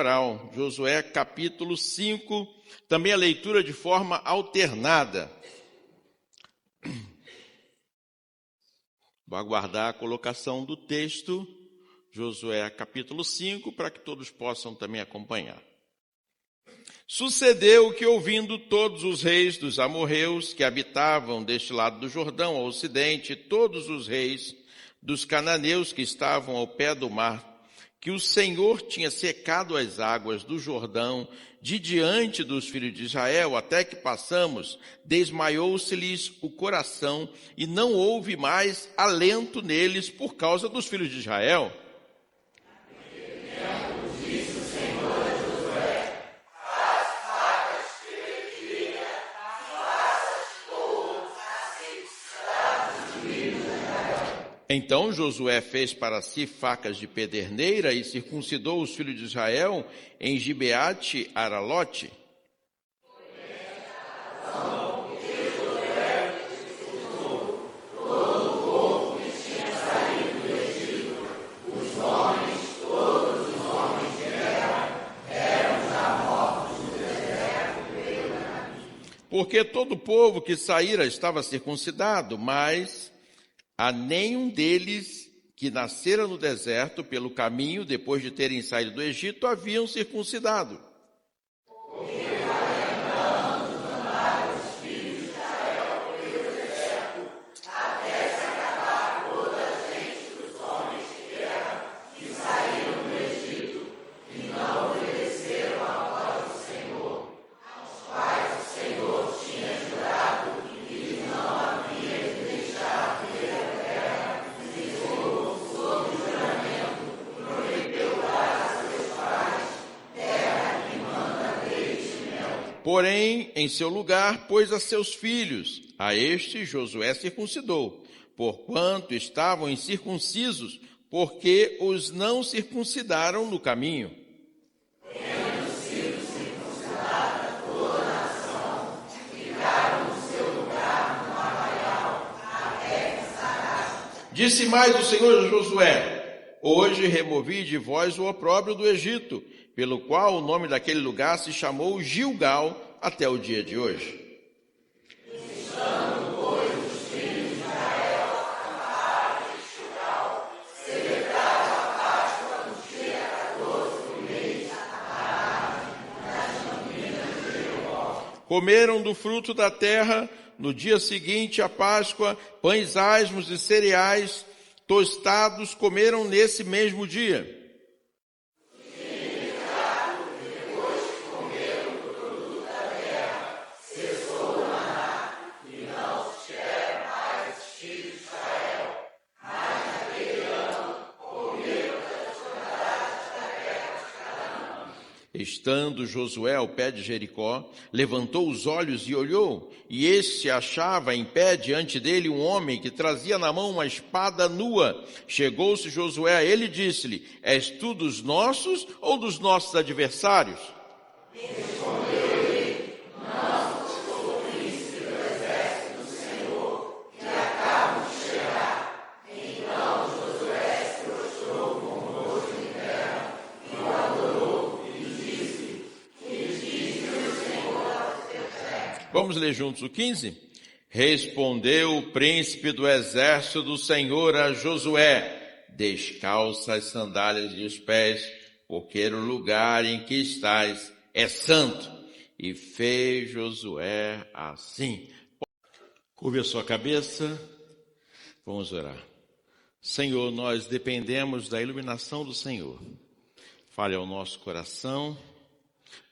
oral, Josué capítulo 5, também a leitura de forma alternada. Vou aguardar a colocação do texto, Josué capítulo 5, para que todos possam também acompanhar. Sucedeu que, ouvindo todos os reis dos amorreus que habitavam deste lado do Jordão, ao ocidente, todos os reis dos cananeus que estavam ao pé do mar, que o Senhor tinha secado as águas do Jordão de diante dos filhos de Israel, até que passamos, desmaiou-se-lhes o coração, e não houve mais alento neles por causa dos filhos de Israel. Então Josué fez para si facas de pederneira e circuncidou os filhos de Israel em Gibeate Aralote. Porque todo o povo que saíra estava circuncidado, mas a nenhum deles que nascera no deserto pelo caminho, depois de terem saído do Egito, haviam circuncidado. Porém, em seu lugar, pôs a seus filhos. A este Josué circuncidou, porquanto estavam incircuncisos, porque os não circuncidaram no caminho. Tendo sido circuncidada toda a nação, ficaram no seu lugar no arraial, até que Sará. Disse mais o Senhor a Josué: hoje removi de vós o opróbrio do Egito, pelo qual o nome daquele lugar se chamou Gilgal até o dia de hoje. Estando, pois, os filhos de Israel acampados em Gilgal, celebraram a Páscoa no dia 14 do mês, nas campinas de Jericó. Comeram do fruto da terra, no dia seguinte à Páscoa, pães asmos e cereais tostados comeram nesse mesmo dia. Estando Josué ao pé de Jericó, levantou os olhos e olhou, e eis se achava em pé diante dele um homem que trazia na mão uma espada nua. Chegou-se Josué a ele e disse-lhe: és tu dos nossos ou dos nossos adversários? Respondeu-lhe: não, sou o príncipe do exército do Senhor, que acabo de chegar. Então Josué se prostrou com o rosto em terra e o adorou. Vamos ler juntos o 15? Respondeu o príncipe do exército do Senhor a Josué: descalça as sandálias e os pés, porque o lugar em que estás é santo. E fez Josué assim. Curve a sua cabeça, vamos orar. Senhor, nós dependemos da iluminação do Senhor. Fale ao nosso coração,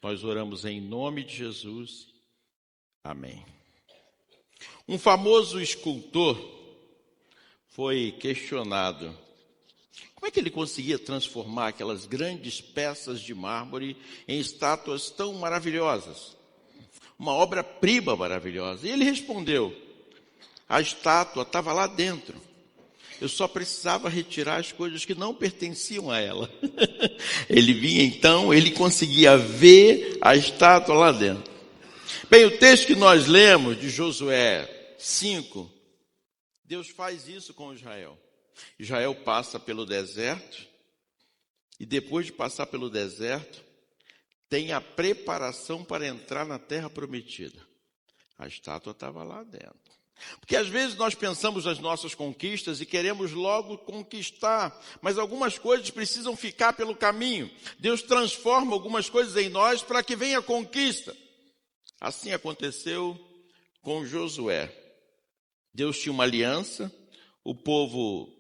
nós oramos em nome de Jesus. Amém. Um famoso escultor foi questionado como é que ele conseguia transformar aquelas grandes peças de mármore em estátuas tão maravilhosas, uma obra-prima maravilhosa. E ele respondeu: a estátua estava lá dentro, eu só precisava retirar as coisas que não pertenciam a ela. Ele vinha então, ele conseguia ver a estátua lá dentro. Bem, o texto que nós lemos de Josué 5, Deus faz isso com Israel. Israel passa pelo deserto, e depois de passar pelo deserto, tem a preparação para entrar na terra prometida. A estátua estava lá dentro. Porque às vezes nós pensamos nas nossas conquistas e queremos logo conquistar, mas algumas coisas precisam ficar pelo caminho. Deus transforma algumas coisas em nós para que venha a conquista. Assim aconteceu com Josué. Deus tinha uma aliança, o povo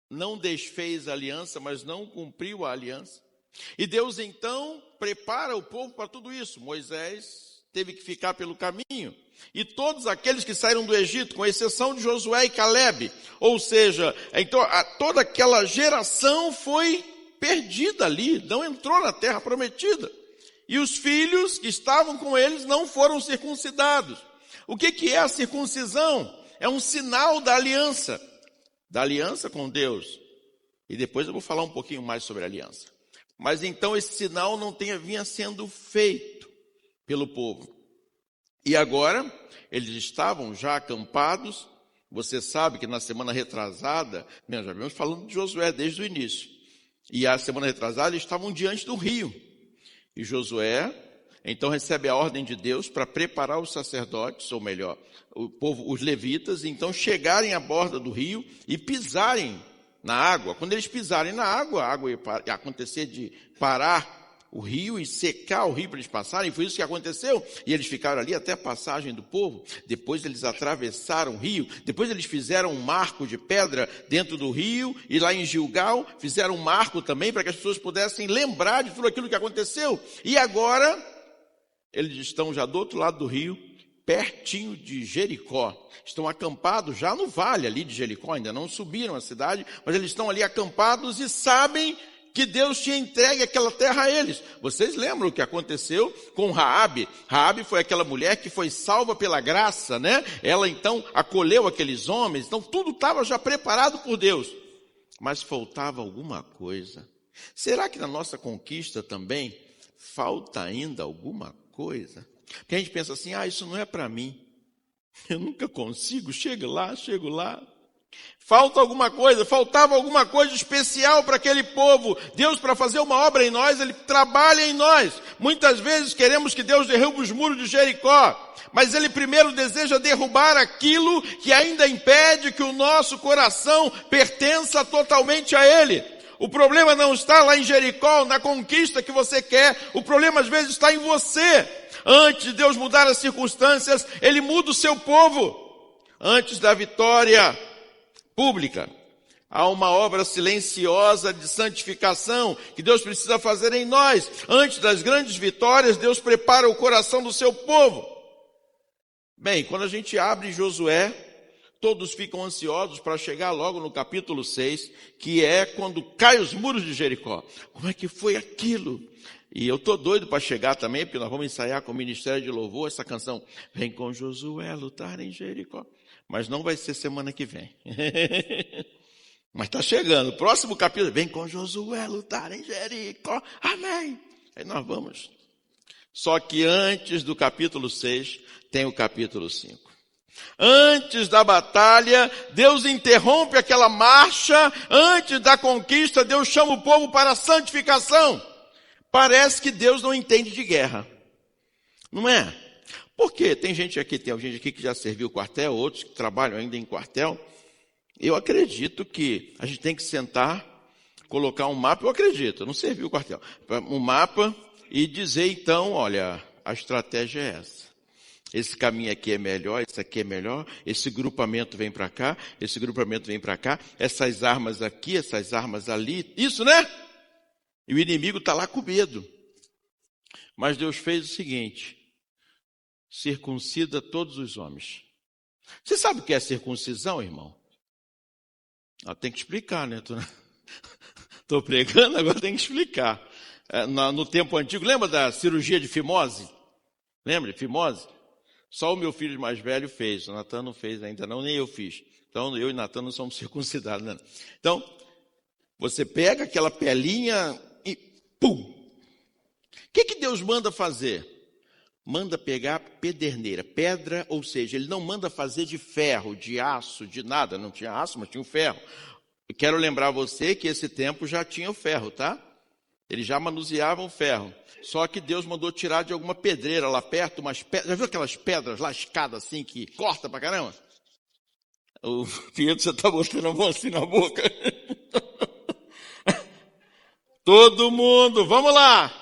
não desfez a aliança, mas não cumpriu a aliança. E Deus então prepara o povo para tudo isso. Moisés teve que ficar pelo caminho. E todos aqueles que saíram do Egito, com exceção de Josué e Calebe, ou seja, então toda aquela geração foi perdida ali, não entrou na terra prometida. E os filhos que estavam com eles não foram circuncidados. O que é a circuncisão? É um sinal da aliança com Deus. E depois eu vou falar um pouquinho mais sobre a aliança. Mas então esse sinal não vinha sendo feito pelo povo. E agora, eles estavam já acampados. Você sabe que na semana retrasada, já vimos falando de Josué desde o início. E a semana retrasada, eles estavam diante do rio. E Josué, então, recebe a ordem de Deus para preparar os sacerdotes, ou melhor, o povo, os levitas, então chegarem à borda do rio e pisarem na água. Quando eles pisarem na água, a água ia acontecer de parar o rio e secar o rio para eles passarem. Foi isso que aconteceu. E eles ficaram ali até a passagem do povo. Depois eles atravessaram o rio. Depois eles fizeram um marco de pedra dentro do rio. E lá em Gilgal fizeram um marco também para que as pessoas pudessem lembrar de tudo aquilo que aconteceu. E agora eles estão já do outro lado do rio, pertinho de Jericó. Estão acampados já no vale ali de Jericó. Ainda não subiram a cidade, mas eles estão ali acampados e sabem que Deus tinha entregue aquela terra a eles. Vocês lembram o que aconteceu com Raabe? Raabe foi aquela mulher que foi salva pela graça, né? Ela então acolheu aqueles homens, então tudo estava já preparado por Deus. Mas faltava alguma coisa. Será que na nossa conquista também falta ainda alguma coisa? Porque a gente pensa assim, isso não é para mim. Eu nunca consigo, chego lá. Falta alguma coisa, faltava alguma coisa especial para aquele povo. Deus, para fazer uma obra em nós, Ele trabalha em nós. Muitas vezes queremos que Deus derrube os muros de Jericó, mas Ele primeiro deseja derrubar aquilo que ainda impede que o nosso coração pertença totalmente a Ele. O problema não está lá em Jericó, na conquista que você quer. O problema às vezes está em você. Antes de Deus mudar as circunstâncias, Ele muda o seu povo. Antes da vitória pública, há uma obra silenciosa de santificação que Deus precisa fazer em nós. Antes das grandes vitórias, Deus prepara o coração do seu povo. Bem, quando a gente abre Josué, todos ficam ansiosos para chegar logo no capítulo 6, que é quando caem os muros de Jericó. Como é que foi aquilo? E eu estou doido para chegar também, porque nós vamos ensaiar com o Ministério de Louvor essa canção. Vem com Josué lutar em Jericó. Mas não vai ser semana que vem. Mas está chegando. O próximo capítulo, vem com Josué lutar em Jericó. Amém. Aí nós vamos. Só que antes do capítulo 6, tem o capítulo 5. Antes da batalha, Deus interrompe aquela marcha. Antes da conquista, Deus chama o povo para a santificação. Parece que Deus não entende de guerra. Não é? Porque tem gente aqui que já serviu quartel, outros que trabalham ainda em quartel. Eu acredito que a gente tem que sentar, colocar um mapa, eu não servi o quartel, um mapa e dizer então, olha, a estratégia é essa. Esse caminho aqui é melhor, esse aqui é melhor, esse grupamento vem para cá, esse grupamento vem para cá, essas armas aqui, essas armas ali, isso, né? E o inimigo está lá com medo. Mas Deus fez o seguinte: circuncida todos os homens. Você sabe o que é circuncisão, irmão? Tem que explicar, né? Estou pregando, agora tem que explicar. No tempo antigo, lembra da cirurgia de fimose? Lembra de fimose? Só o meu filho mais velho fez, o Natan não fez ainda não, nem eu fiz. Então, eu e Natan não somos circuncidados, né? Então, você pega aquela pelinha e pum! O que Deus manda fazer? Manda pegar pederneira, pedra, ou seja, Ele não manda fazer de ferro, de aço, de nada. Não tinha aço, mas tinha o ferro. Eu quero lembrar você que esse tempo já tinha o ferro, tá? Eles já manuseavam ferro. Só que Deus mandou tirar de alguma pedreira lá perto, umas pedras. Já viu aquelas pedras lascadas assim que corta pra caramba? O Pedro, você está botando a mão assim na boca. Todo mundo, vamos lá.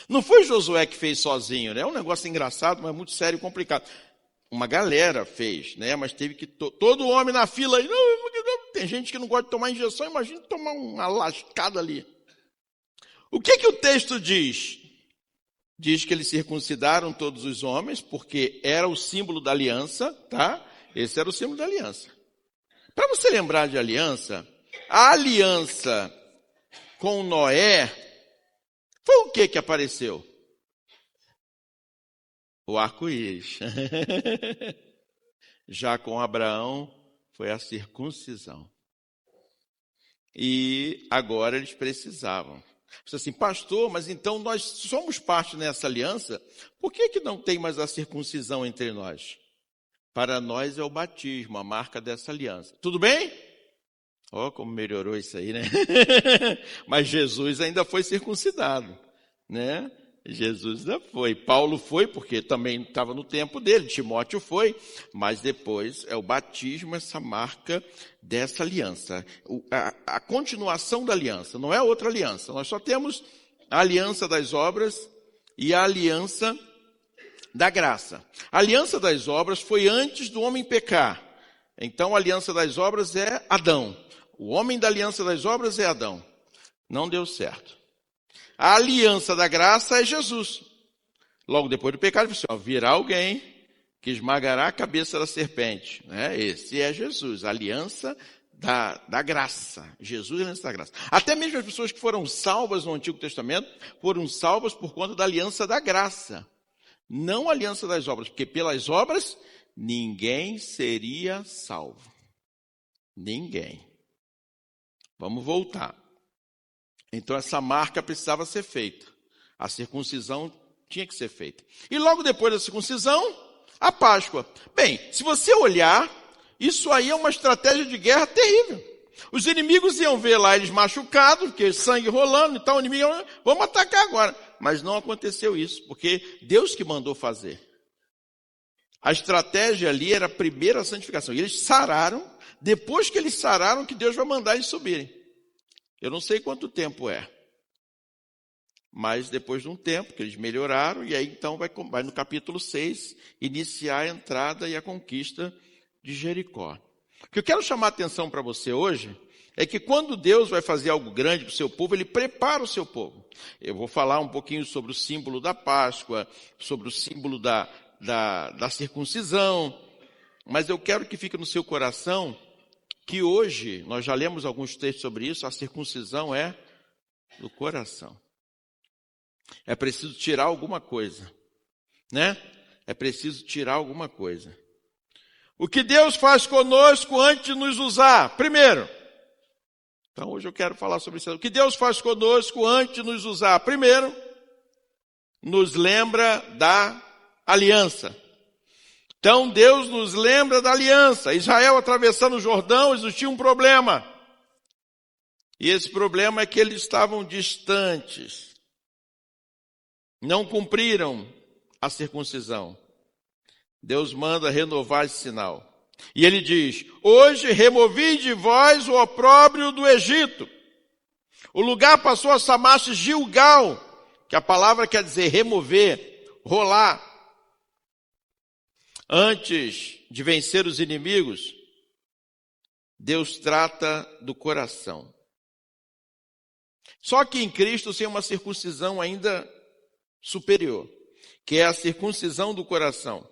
Não foi Josué que fez sozinho, né? É um negócio engraçado, mas muito sério e complicado. Uma galera fez, né? Mas teve que... Todo homem na fila aí. Tem gente que não gosta de tomar injeção, imagina tomar uma lascada ali. O que o texto diz? Diz que eles circuncidaram todos os homens, porque era o símbolo da aliança, tá? Esse era o símbolo da aliança. Para você lembrar de aliança, a aliança com Noé, foi o que apareceu? O arco-íris. Já com Abraão, foi a circuncisão. E agora eles precisavam. Você assim, pastor, mas então nós somos parte nessa aliança, por que não tem mais a circuncisão entre nós? Para nós é o batismo, a marca dessa aliança. Tudo bem? Ó, como melhorou isso aí, né? Mas Jesus ainda foi circuncidado, né? Jesus ainda foi. Paulo foi, porque também estava no tempo dele. Timóteo foi, mas depois é o batismo, essa marca dessa aliança. A continuação da aliança, não é outra aliança. Nós só temos a aliança das obras e a aliança da graça. A aliança das obras foi antes do homem pecar. Então a aliança das obras é Adão. O homem da aliança das obras é Adão. Não deu certo. A aliança da graça é Jesus. Logo depois do pecado, ele disse, virá alguém que esmagará a cabeça da serpente. Esse é Jesus, a aliança da graça. Jesus é a aliança da graça. Até mesmo as pessoas que foram salvas no Antigo Testamento, foram salvas por conta da aliança da graça. Não a aliança das obras, porque pelas obras ninguém seria salvo. Ninguém. Vamos voltar. Então essa marca precisava ser feita. A circuncisão tinha que ser feita. E logo depois da circuncisão, a Páscoa. Bem, se você olhar, isso aí é uma estratégia de guerra terrível. Os inimigos iam ver lá eles machucados, porque sangue rolando, então o inimigo, vamos atacar agora. Mas não aconteceu isso, porque Deus que mandou fazer. A estratégia ali era a primeira santificação. E eles sararam, depois que eles sararam, que Deus vai mandar eles subirem. Eu não sei quanto tempo é. Mas depois de um tempo que eles melhoraram, e aí então vai no capítulo 6, iniciar a entrada e a conquista de Jericó. O que eu quero chamar a atenção para você hoje é que quando Deus vai fazer algo grande para o seu povo, Ele prepara o seu povo. Eu vou falar um pouquinho sobre o símbolo da Páscoa, sobre o símbolo da circuncisão, mas eu quero que fique no seu coração que hoje, nós já lemos alguns textos sobre isso, a circuncisão é do coração. É preciso tirar alguma coisa, né? É preciso tirar alguma coisa. O que Deus faz conosco antes de nos usar? Primeiro, então hoje eu quero falar sobre isso. O que Deus faz conosco antes de nos usar? Primeiro, nos lembra da aliança. Então Deus nos lembra da aliança. Israel atravessando o Jordão, eles tinham um problema. E esse problema é que eles estavam distantes. Não cumpriram a circuncisão. Deus manda renovar esse sinal. E ele diz, hoje removi de vós o opróbrio do Egito. O lugar passou a chamar-se Gilgal, que a palavra quer dizer remover, rolar. Antes de vencer os inimigos, Deus trata do coração. Só que em Cristo tem uma circuncisão ainda superior, que é a circuncisão do coração.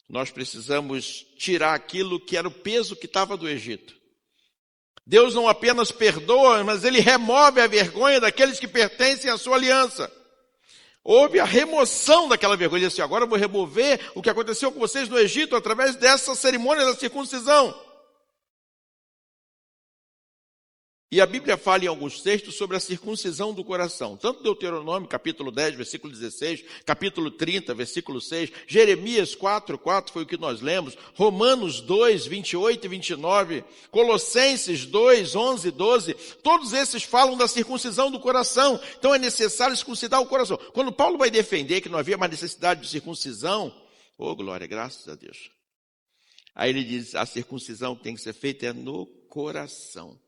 Nós precisamos tirar aquilo que era o peso que estava do Egito. Deus não apenas perdoa, mas Ele remove a vergonha daqueles que pertencem à sua aliança. Houve a remoção daquela vergonha. Ele disse, agora eu vou remover o que aconteceu com vocês no Egito através dessa cerimônia da circuncisão. E a Bíblia fala em alguns textos sobre a circuncisão do coração. Tanto Deuteronômio, capítulo 10, versículo 16, capítulo 30, versículo 6, Jeremias 4, 4 foi o que nós lemos, Romanos 2, 28 e 29, Colossenses 2, 11 e 12, todos esses falam da circuncisão do coração. Então é necessário circuncidar o coração. Quando Paulo vai defender que não havia mais necessidade de circuncisão, oh glória, graças a Deus. Aí ele diz, a circuncisão que tem que ser feita é no coração.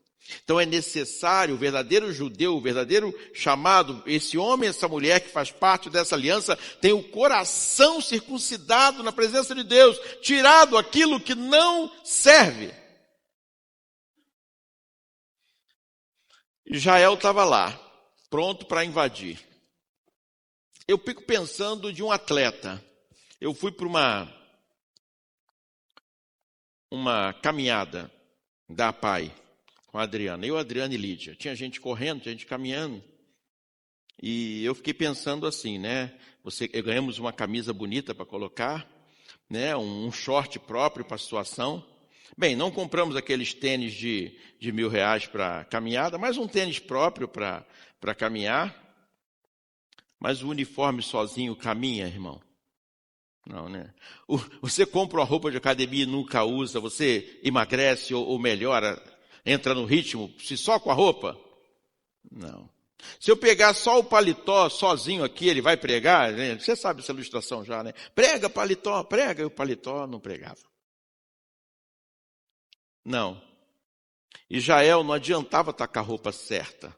Então é necessário, o verdadeiro judeu, o verdadeiro chamado, esse homem, essa mulher que faz parte dessa aliança, tem o coração circuncidado na presença de Deus, tirado aquilo que não serve. Israel estava lá, pronto para invadir. Eu fico pensando de um atleta. Eu fui para uma caminhada da APAI. Com a Adriana, Adriana e Lídia. Tinha gente correndo, tinha gente caminhando. E eu fiquei pensando assim, né? Ganhamos uma camisa bonita para colocar, né? Um short próprio para a situação. Bem, não compramos aqueles tênis de R$1.000 para caminhada, mas um tênis próprio para caminhar. Mas o uniforme sozinho caminha, irmão? Não, né? Você compra uma roupa de academia e nunca usa, você emagrece ou melhora, entra no ritmo, se só com a roupa? Não. Se eu pegar só o paletó sozinho aqui, ele vai pregar? Né? Você sabe essa ilustração já, né? Prega paletó, prega. E o paletó não pregava. Não. Israel não adiantava estar com a roupa certa.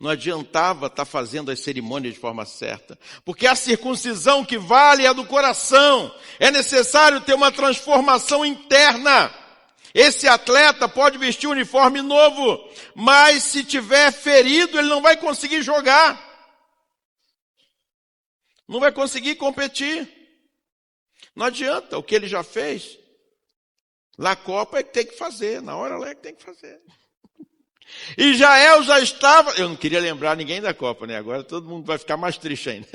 Não adiantava estar fazendo as cerimônias de forma certa. Porque a circuncisão que vale é a do coração. É necessário ter uma transformação interna. Esse atleta pode vestir um uniforme novo, mas se tiver ferido, ele não vai conseguir jogar. Não vai conseguir competir. Não adianta, o que ele já fez. Na Copa é que tem que fazer, na hora lá é que tem que fazer. Israel já estava... Eu não queria lembrar ninguém da Copa, né? Agora todo mundo vai ficar mais triste ainda.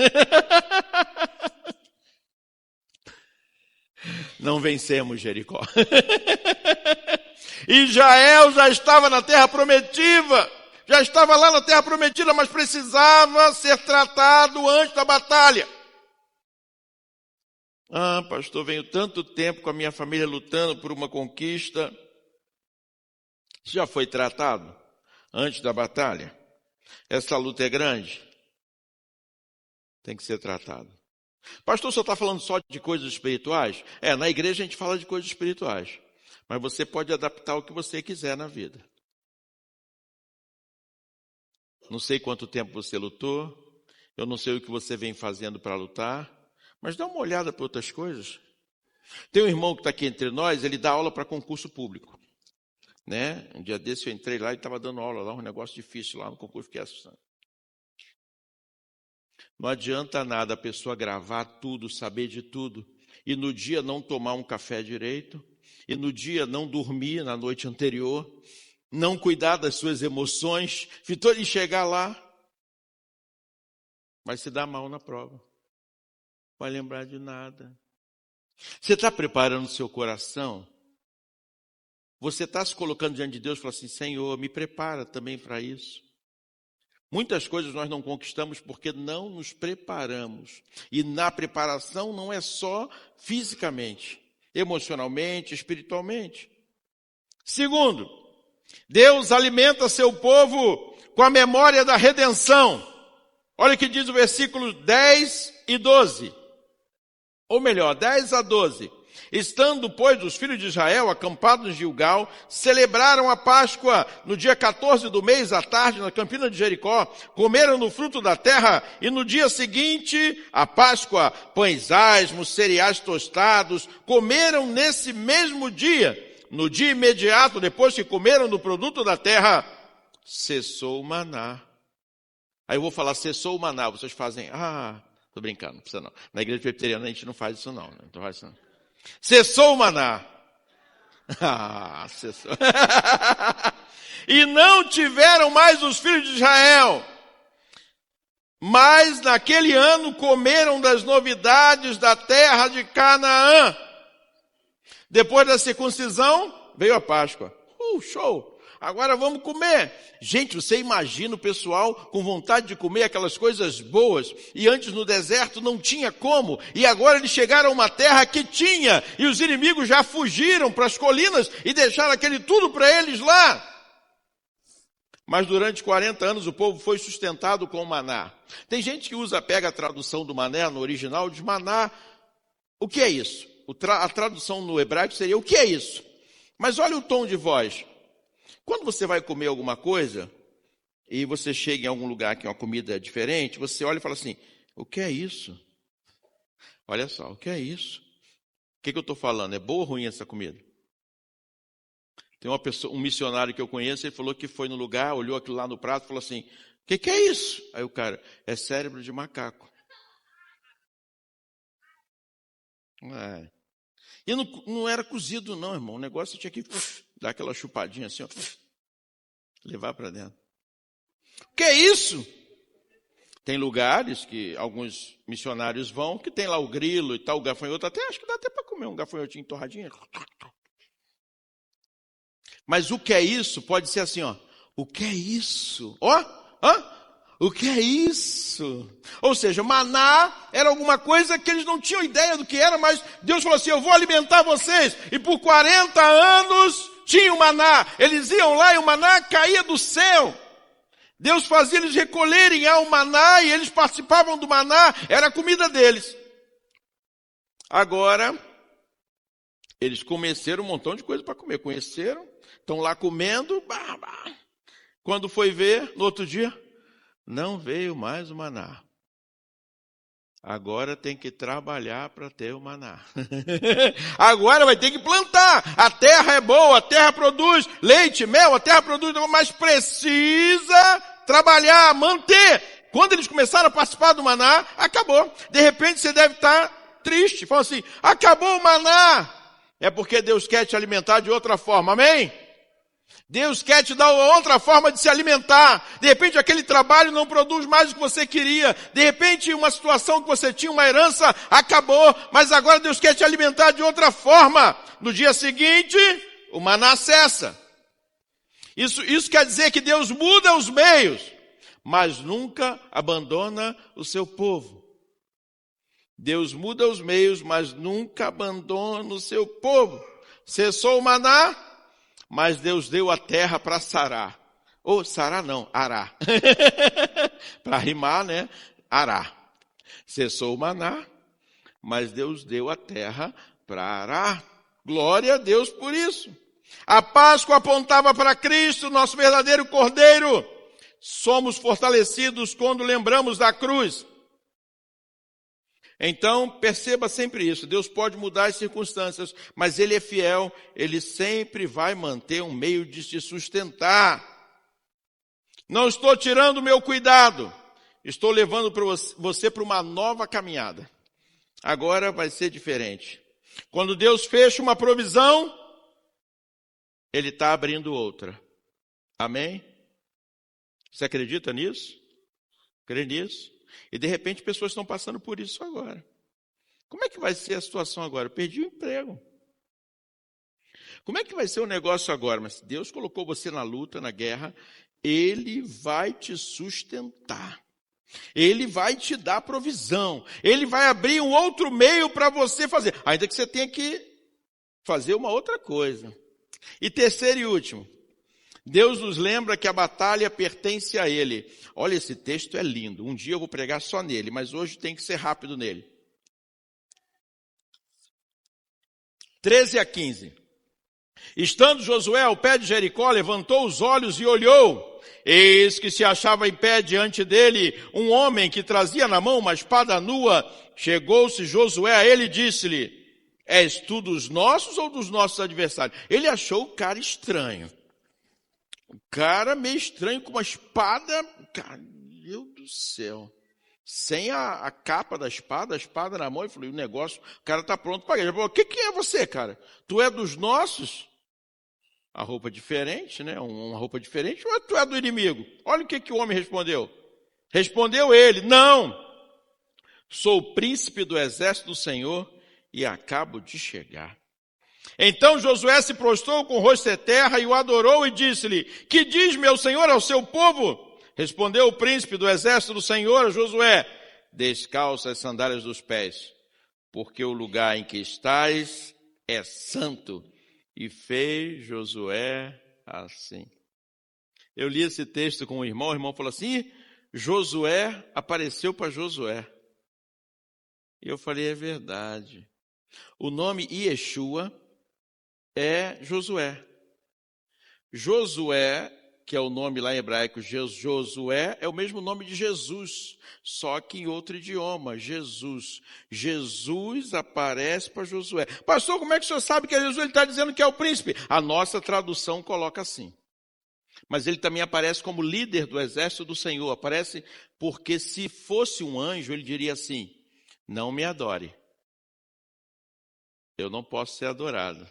Não vencemos Jericó. Israel já estava na terra prometida, já estava lá na terra prometida, mas precisava ser tratado antes da batalha. Ah, pastor, venho tanto tempo com a minha família lutando por uma conquista. Já foi tratado antes da batalha? Essa luta é grande? Tem que ser tratado. Pastor, o senhor está falando só de coisas espirituais? Na igreja a gente fala de coisas espirituais. Mas você pode adaptar o que você quiser na vida. Não sei quanto tempo você lutou. Eu não sei o que você vem fazendo para lutar. Mas dá uma olhada para outras coisas. Tem um irmão que está aqui entre nós, ele dá aula para concurso público. Né? Um dia desse eu entrei lá e estava dando aula lá, um negócio difícil lá no concurso, fiquei assustado. Não adianta nada a pessoa gravar tudo, saber de tudo, e no dia não tomar um café direito, e no dia não dormir na noite anterior, não cuidar das suas emoções, e chegar lá, vai se dar mal na prova. Não vai lembrar de nada. Você está preparando o seu coração? Você está se colocando diante de Deus e fala assim, Senhor, me prepara também para isso. Muitas coisas nós não conquistamos porque não nos preparamos. E na preparação não é só fisicamente, emocionalmente, espiritualmente. Segundo, Deus alimenta seu povo com a memória da redenção. Olha o que diz o versículo 10 e 12. Ou melhor, 10 a 12. Estando, pois, os filhos de Israel acampados em Gilgal, celebraram a Páscoa no dia 14 do mês à tarde, na campina de Jericó, comeram no fruto da terra, e no dia seguinte, a Páscoa, pães asmos, cereais tostados, comeram nesse mesmo dia. No dia imediato, depois que comeram do produto da terra, cessou o maná. Aí eu vou falar, cessou o maná, vocês fazem, tô brincando, não precisa não. Na igreja presbiteriana a gente não faz isso não, né? Não faz isso não. Cessou o maná. Cessou. E não tiveram mais os filhos de Israel. Mas naquele ano comeram das novidades da terra de Canaã. Depois da circuncisão, veio a Páscoa. Show! agora vamos comer. Gente, você imagina o pessoal com vontade de comer aquelas coisas boas, e antes no deserto não tinha como, e agora eles chegaram a uma terra que tinha, e os inimigos já fugiram para as colinas e deixaram aquele tudo para eles lá. Mas durante 40 anos o povo foi sustentado com maná. Tem gente que pega a tradução do mané no original, diz maná. O que é isso? A tradução no hebraico seria o que é isso? Mas olha o tom de voz. Quando você vai comer alguma coisa, e você chega em algum lugar que é uma comida diferente, você olha e fala assim, o que é isso? Olha só, o que é isso? O que eu estou falando? É boa ou ruim essa comida? Tem um missionário que eu conheço, ele falou que foi no lugar, olhou aquilo lá no prato e falou assim, o que é isso? Aí o cara, é cérebro de macaco. E não era cozido não, irmão. O negócio tinha que dar aquela chupadinha assim, ó, levar para dentro. O que é isso? Tem lugares que alguns missionários vão, que tem lá o grilo e tal, o gafanhoto, acho que dá até para comer um gafanhotinho torradinho. Mas o que é isso? Pode ser assim, ó. O que é isso? O que é isso? Ou seja, maná era alguma coisa que eles não tinham ideia do que era, mas Deus falou assim, eu vou alimentar vocês. E por 40 anos tinha o maná. Eles iam lá e o maná caía do céu. Deus fazia eles recolherem ao maná e eles participavam do maná, era a comida deles. Agora, eles conheceram um montão de coisa para comer. Conheceram, estão lá comendo. Quando foi ver, no outro dia, não veio mais o maná. Agora tem que trabalhar para ter o maná. Agora vai ter que plantar. A terra é boa, a terra produz leite, mel, a terra produz, mas precisa trabalhar, manter. Quando eles começaram a participar do maná, acabou. De repente você deve estar triste, falando assim, acabou o maná. É porque Deus quer te alimentar de outra forma, amém? Deus quer te dar outra forma de se alimentar. De repente aquele trabalho não produz mais o que você queria. De repente uma situação que você tinha, uma herança, acabou. Mas agora Deus quer te alimentar de outra forma. No dia seguinte, o maná cessa. Isso quer dizer que Deus muda os meios, mas nunca abandona o seu povo. Deus muda os meios, mas nunca abandona o seu povo. Cessou o maná, mas Deus deu a terra para sarar. Ou sarar não, arar. Para rimar, né? Arar. Cessou o maná, mas Deus deu a terra para arar. Glória a Deus por isso. A Páscoa apontava para Cristo, nosso verdadeiro Cordeiro. Somos fortalecidos quando lembramos da cruz. Então, perceba sempre isso. Deus pode mudar as circunstâncias, mas Ele é fiel. Ele sempre vai manter um meio de se sustentar. Não estou tirando o meu cuidado. Estou levando você para uma nova caminhada. Agora vai ser diferente. Quando Deus fecha uma provisão, Ele está abrindo outra. Amém? Você acredita nisso? Crê nisso? E de repente pessoas estão passando por isso agora. Como é que vai ser a situação agora? Eu perdi o emprego. Como é que vai ser o negócio agora? Mas Deus colocou você na luta, na guerra. Ele vai te sustentar. Ele vai te dar provisão. Ele vai abrir um outro meio para você fazer. Ainda que você tenha que fazer uma outra coisa. E terceiro e último. Deus nos lembra que a batalha pertence a Ele. Olha, esse texto é lindo. Um dia eu vou pregar só nele, mas hoje tem que ser rápido nele. 13-15. Estando Josué ao pé de Jericó, levantou os olhos e olhou. Eis que se achava em pé diante dele um homem que trazia na mão uma espada nua. Chegou-se Josué a ele e disse-lhe, és tu dos nossos ou dos nossos adversários? Ele achou o cara estranho. O cara meio estranho, com uma espada, cara, meu Deus do céu. Sem a capa da espada, a espada na mão, e falei, o negócio, o cara está pronto para guerra. Ele falou, o que é você, cara? Tu é dos nossos? A roupa diferente, né? Uma roupa diferente, ou tu é do inimigo? Olha o que o homem respondeu. Respondeu ele, não, sou o príncipe do exército do Senhor e acabo de chegar. Então Josué se prostrou com o rosto em terra e o adorou e disse-lhe: que diz meu senhor ao seu povo? Respondeu o príncipe do exército do Senhor a Josué: descalça as sandálias dos pés, porque o lugar em que estás é santo. E fez Josué assim. Eu li esse texto com o irmão falou assim: Josué apareceu para Josué. E eu falei, é verdade. O nome Yeshua é Josué. Josué, que é o nome lá em hebraico, Josué, é o mesmo nome de Jesus, só que em outro idioma, Jesus. Jesus aparece para Josué. Pastor, como é que o senhor sabe que é Jesus? Ele está dizendo que é o príncipe. A nossa tradução coloca assim. Mas ele também aparece como líder do exército do Senhor. Aparece porque se fosse um anjo, ele diria assim: não me adore. Eu não posso ser adorado.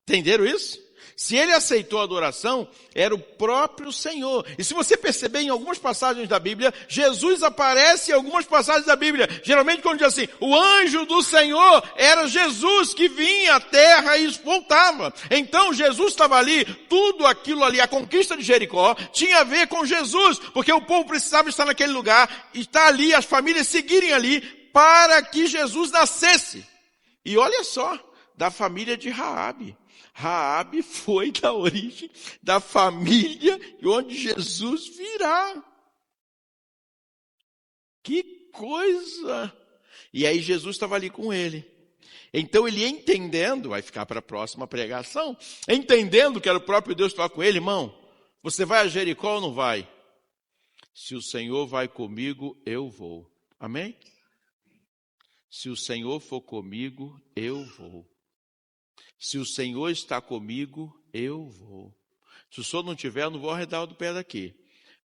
Entenderam isso? Se ele aceitou a adoração, era o próprio Senhor. E se você perceber em algumas passagens da Bíblia, Jesus aparece em algumas passagens da Bíblia. Geralmente quando diz assim, o anjo do Senhor era Jesus que vinha à terra e voltava. Então Jesus estava ali, tudo aquilo ali, a conquista de Jericó, tinha a ver com Jesus. Porque o povo precisava estar naquele lugar, estar ali, as famílias seguirem ali, para que Jesus nascesse. E olha só, da família de Raabe. Raabe foi da origem da família onde Jesus virá. Que coisa! E aí Jesus estava ali com ele. Então ele entendendo, vai ficar para a próxima pregação, entendendo que era o próprio Deus que estava com ele, irmão, você vai a Jericó ou não vai? Se o Senhor vai comigo, eu vou. Amém? Se o Senhor for comigo, eu vou. Se o Senhor está comigo, eu vou. Se o Senhor não tiver, eu não vou arredar do pé daqui.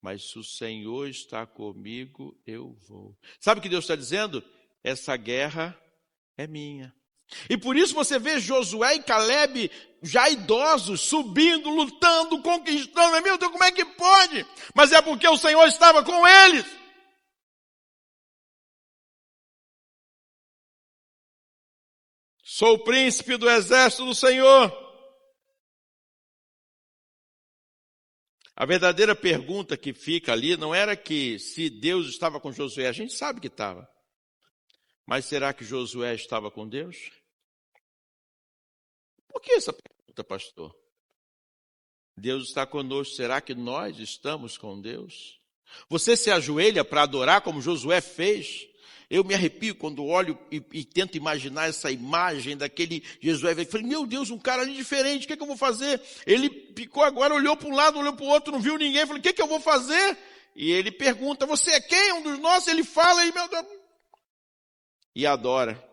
Mas se o Senhor está comigo, eu vou. Sabe o que Deus está dizendo? Essa guerra é minha. E por isso você vê Josué e Caleb, já idosos, subindo, lutando, conquistando. Meu Deus, como é que pode? Mas é porque o Senhor estava com eles. Sou o príncipe do exército do Senhor. A verdadeira pergunta que fica ali não era que se Deus estava com Josué. A gente sabe que estava. Mas será que Josué estava com Deus? Por que essa pergunta, pastor? Deus está conosco. Será que nós estamos com Deus? Você se ajoelha para adorar como Josué fez? Eu me arrepio quando olho e tento imaginar essa imagem daquele Josué. Eu falei, meu Deus, um cara ali diferente, o que eu vou fazer? Ele picou agora, olhou para um lado, olhou para o outro, não viu ninguém. Eu falei, o que eu vou fazer? E ele pergunta, você é quem? Um dos nossos? Ele fala e, meu Deus, e adora.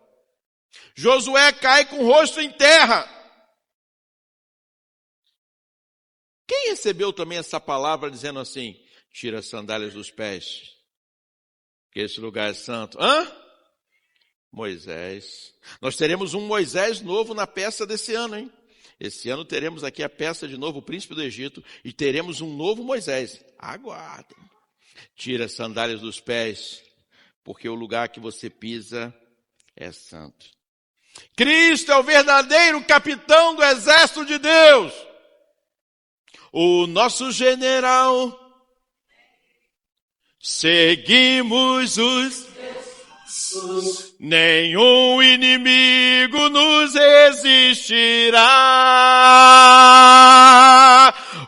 Josué cai com o rosto em terra. Quem recebeu também essa palavra dizendo assim, tira as sandálias dos pés? Que esse lugar é santo. Moisés. Nós teremos um Moisés novo na peça desse ano, hein? Esse ano teremos aqui a peça de novo, o príncipe do Egito, e teremos um novo Moisés. Aguardem. Tira as sandálias dos pés, porque o lugar que você pisa é santo. Cristo é o verdadeiro capitão do exército de Deus. O nosso general. Seguimos os passos, nenhum inimigo nos resistirá.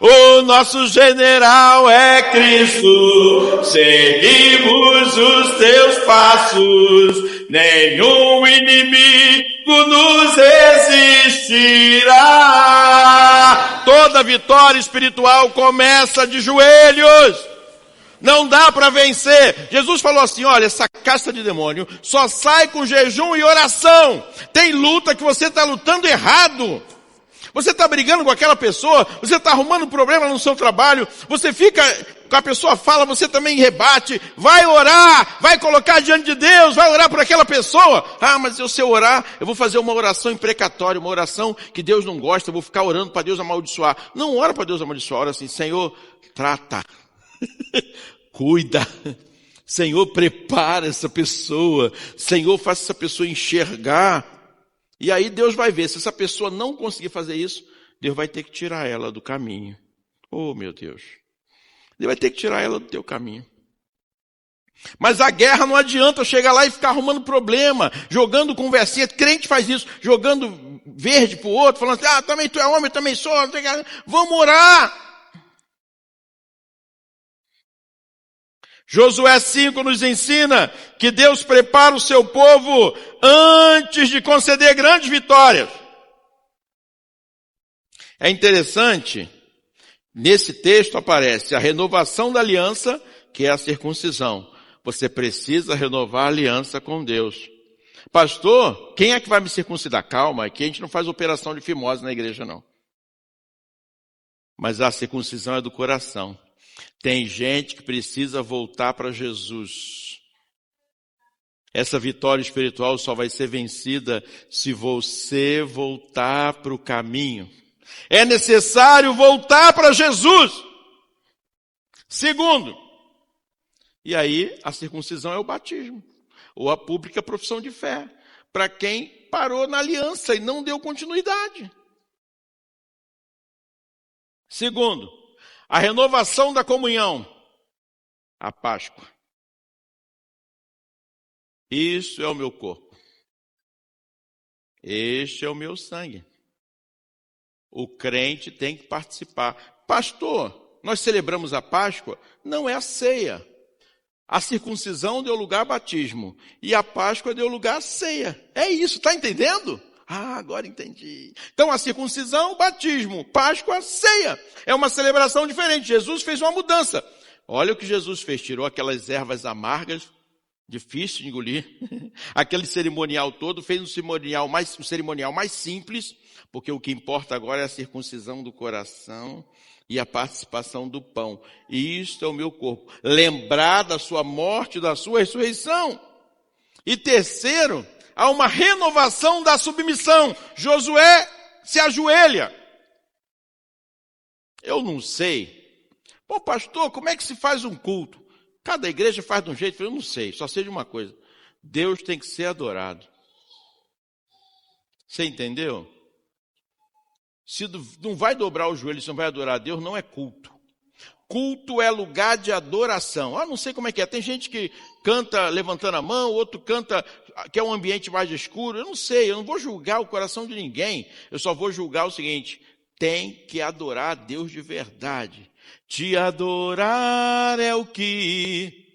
O nosso general é Cristo, seguimos os teus passos, nenhum inimigo nos resistirá. Toda vitória espiritual começa de joelhos. Não dá para vencer. Jesus falou assim, olha, essa casta de demônio só sai com jejum e oração. Tem luta que você está lutando errado. Você está brigando com aquela pessoa, você está arrumando problema no seu trabalho, você fica, com a pessoa fala, você também rebate, vai orar, vai colocar diante de Deus, vai orar por aquela pessoa. Mas se eu orar, eu vou fazer uma oração imprecatória, uma oração que Deus não gosta, eu vou ficar orando para Deus amaldiçoar. Não ora para Deus amaldiçoar, ora assim, Senhor, trata. Cuida, Senhor, prepara essa pessoa, Senhor, faça essa pessoa enxergar E aí Deus vai ver, se essa pessoa não conseguir fazer isso, Deus vai ter que tirar ela do caminho. Oh, meu Deus. Deus vai ter que tirar ela do teu caminho. Mas a guerra não adianta chegar lá e ficar arrumando problema, jogando conversinha. Crente faz isso, jogando verde pro outro, falando assim, também tu é homem, eu também sou. Vamos orar. Josué 5 nos ensina que Deus prepara o seu povo antes de conceder grandes vitórias. É interessante, nesse texto aparece a renovação da aliança, que é a circuncisão. Você precisa renovar a aliança com Deus. Pastor, quem é que vai me circuncidar? Calma, aqui a gente não faz operação de fimose na igreja, não. Mas a circuncisão é do coração. Tem gente que precisa voltar para Jesus. Essa vitória espiritual só vai ser vencida se você voltar para o caminho. É necessário voltar para Jesus. Segundo, e aí a circuncisão é o batismo, ou a pública profissão de fé, para quem parou na aliança e não deu continuidade. Segundo, a renovação da comunhão, a Páscoa. Isso é o meu corpo. Este é o meu sangue. O crente tem que participar. Pastor, nós celebramos a Páscoa? Não é a ceia. A circuncisão deu lugar ao batismo. E a Páscoa deu lugar à ceia. É isso, está entendendo? Agora entendi. Então a circuncisão, batismo, Páscoa, ceia. É uma celebração diferente. Jesus fez uma mudança. Olha o que Jesus fez. Tirou aquelas ervas amargas, difícil de engolir. Aquele cerimonial todo, fez um cerimonial mais simples, porque o que importa agora é a circuncisão do coração e a participação do pão. E isto é o meu corpo. Lembrar da sua morte e da sua ressurreição. E terceiro, há uma renovação da submissão. Josué se ajoelha. Eu não sei. Pô, pastor, como é que se faz um culto? Cada igreja faz de um jeito. Eu não sei, só sei de uma coisa. Deus tem que ser adorado. Você entendeu? Se não vai dobrar o joelho, se não vai adorar a Deus, não é culto. Culto é lugar de adoração. Não sei como é que é. Tem gente que canta levantando a mão, outro canta que é um ambiente mais escuro. Eu não sei, eu não vou julgar o coração de ninguém. Eu só vou julgar o seguinte: tem que adorar a Deus de verdade. Te adorar é o que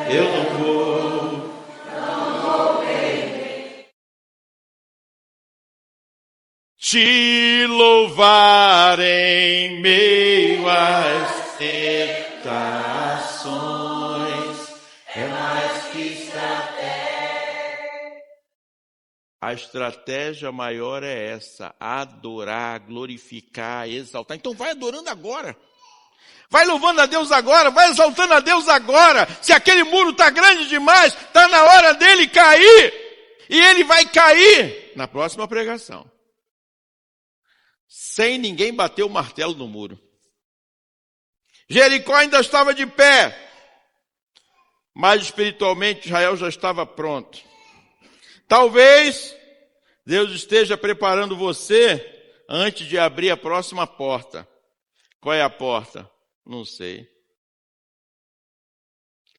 eu não vou. Te louvar em meio às tentações é mais que estratégia. A estratégia maior é essa: adorar, glorificar, exaltar. Então vai adorando agora. Vai louvando a Deus agora, vai exaltando a Deus agora. Se aquele muro está grande demais, está na hora dele cair. E ele vai cair na próxima pregação. Sem ninguém bater o martelo no muro. Jericó ainda estava de pé, mas espiritualmente Israel já estava pronto. Talvez Deus esteja preparando você antes de abrir a próxima porta. Qual é a porta? Não sei.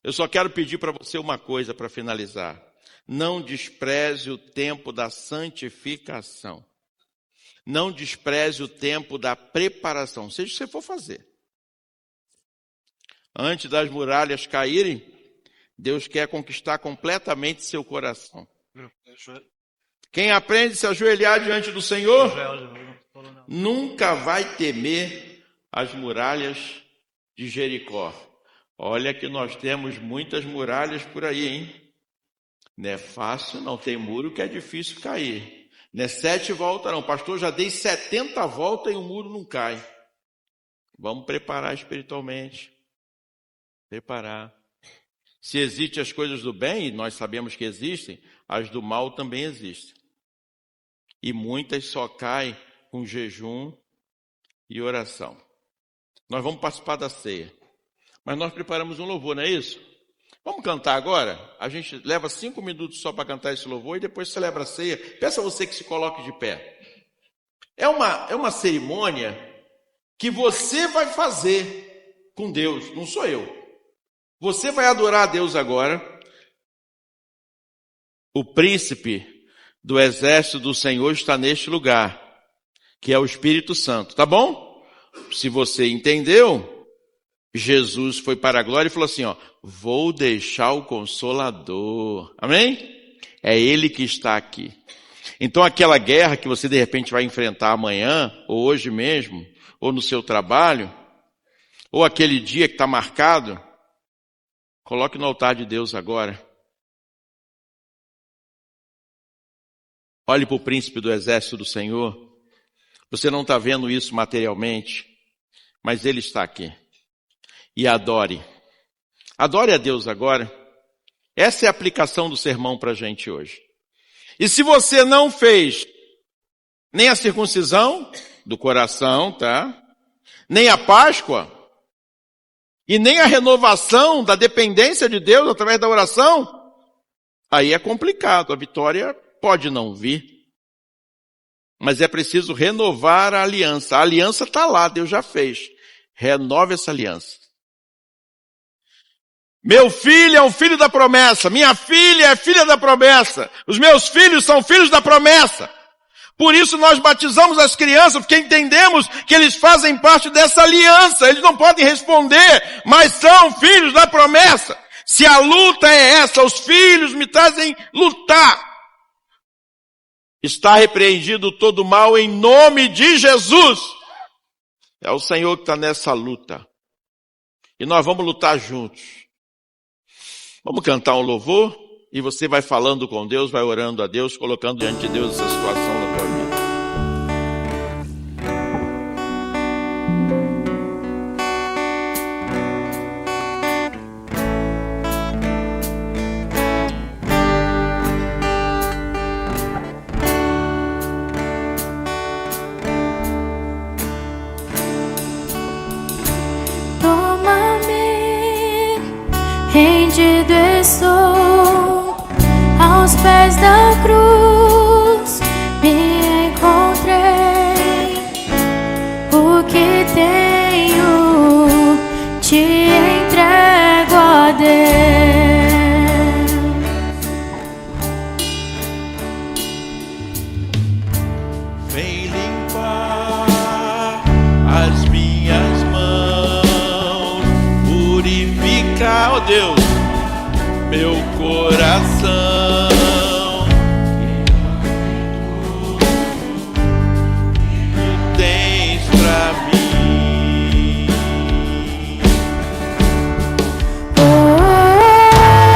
Eu só quero pedir para você uma coisa para finalizar. Não despreze o tempo da santificação. Não despreze o tempo da preparação, seja o que você for fazer. Antes das muralhas caírem, Deus quer conquistar completamente seu coração. Quem aprende a se ajoelhar diante do Senhor, nunca vai temer as muralhas de Jericó. Olha que nós temos muitas muralhas por aí, hein? Não é fácil, não. Tem muro que é difícil cair. Não é 7 voltas não. Pastor, já dei 70 voltas e o muro não cai. Vamos preparar espiritualmente. Preparar. Se existem as coisas do bem, e nós sabemos que existem, as do mal também existem. E muitas só caem com jejum e oração. Nós vamos participar da ceia. Mas nós preparamos um louvor, não é isso? Vamos cantar agora? A gente leva 5 minutos só para cantar esse louvor e depois celebra a ceia. Peço a você que se coloque de pé. É uma cerimônia que você vai fazer com Deus, não sou eu. Você vai adorar a Deus agora. O príncipe do exército do Senhor está neste lugar, que é o Espírito Santo, tá bom? Se você entendeu, Jesus foi para a glória e falou assim, ó, vou deixar o Consolador, amém? É Ele que está aqui. Então aquela guerra que você de repente vai enfrentar amanhã, ou hoje mesmo, ou no seu trabalho, ou aquele dia que está marcado, coloque no altar de Deus agora. Olhe para o príncipe do exército do Senhor. Você não está vendo isso materialmente, mas Ele está aqui. E adore. Adore a Deus agora. Essa é a aplicação do sermão para a gente hoje. E se você não fez nem a circuncisão do coração, tá? Nem a Páscoa, e nem a renovação da dependência de Deus através da oração, aí é complicado. A vitória pode não vir. Mas é preciso renovar a aliança. A aliança está lá, Deus já fez. Renove essa aliança. Meu filho é um filho da promessa. Minha filha é filha da promessa. Os meus filhos são filhos da promessa. Por isso nós batizamos as crianças, porque entendemos que eles fazem parte dessa aliança. Eles não podem responder, mas são filhos da promessa. Se a luta é essa, os filhos me trazem lutar. Está repreendido todo mal em nome de Jesus. É o Senhor que está nessa luta. E nós vamos lutar juntos. Vamos cantar um louvor e você vai falando com Deus, vai orando a Deus, colocando diante de Deus essa situação na tua vida. Rendido estou aos pés da cruz, me encontrei. O que tenho te entrego a Deus. Vem limpar as minhas mãos, purificar, ó Deus, meu coração. Que tens pra mim.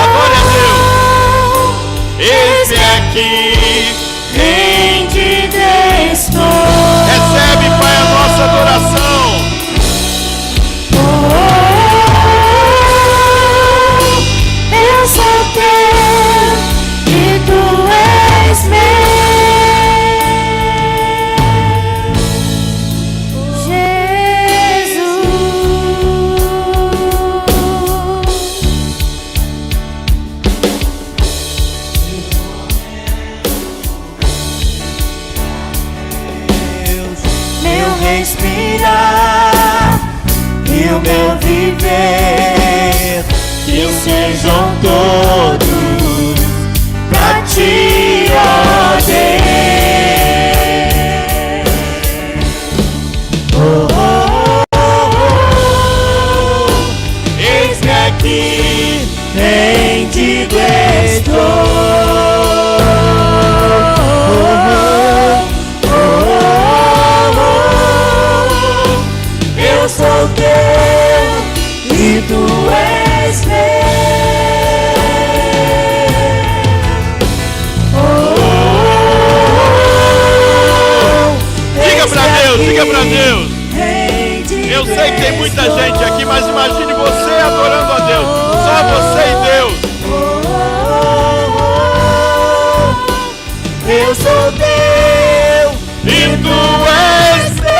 Adore a Deus. Eis-me aqui, Rendido estou. recebe, Pai, a nossa adoração. Eu sou teu e tu és meu, Jesus. Meu respirar e o meu viver, que sejam todos pra ti, ó Deus. Eis-me aqui, rendido estou. Eu sou teu e tu és meu. Diga pra Deus. Eu sei que tem muita gente aqui, mas imagine você adorando a Deus. Só você e Deus. Eu sou teu E tu és meu.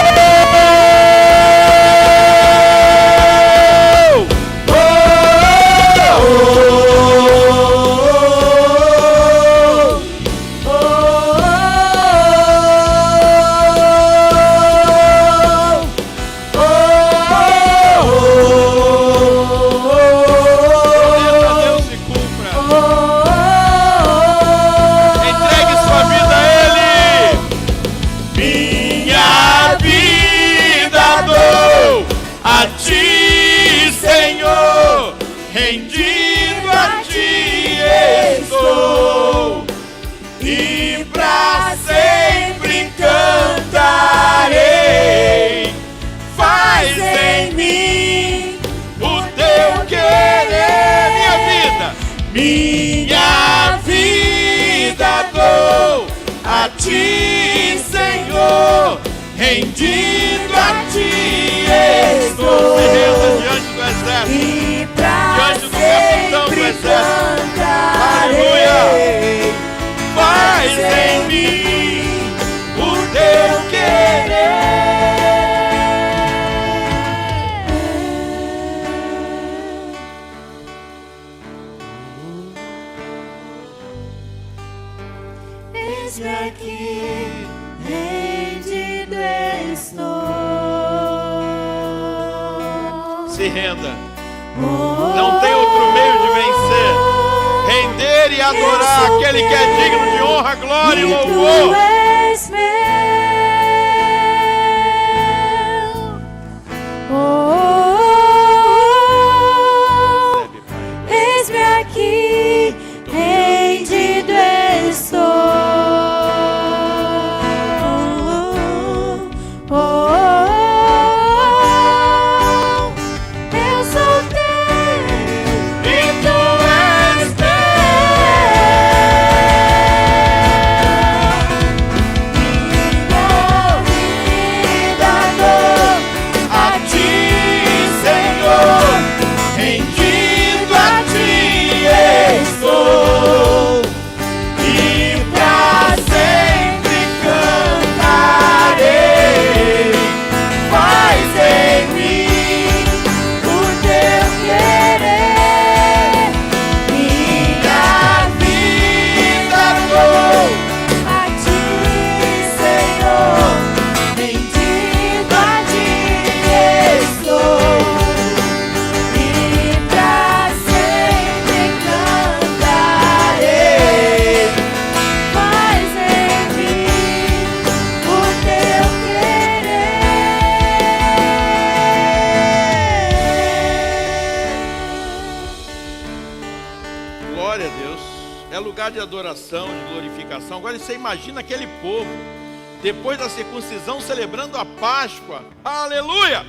rendido a ti estou, e pra sempre cantarei. Faz em mim o teu querer, minha vida dou a ti, Senhor, rendido a ti estou. Se renda diante do exército, diante do capitão do exército. Aleluia! Faz em mim o teu querer. Eis-me aqui, rendido estou. Se renda. Não tem outro meio de vencer. Render e adorar aquele que é digno de honra, glória e louvor. Tu és meu. Eis-me aqui, rendido estou. Eu sou teu e tu és minha vida dou A ti, Senhor, rendido a ti estou, e pra sempre cantarei. Faz em mim o teu querer, minha vida dou a ti, Senhor, rendido a ti estou, e pra sempre cantarei. Faz em mim o teu querer. Glória a Deus. É lugar de adoração, de glorificação. Agora você imagina aquele povo, depois da circuncisão, celebrando a Páscoa. Aleluia!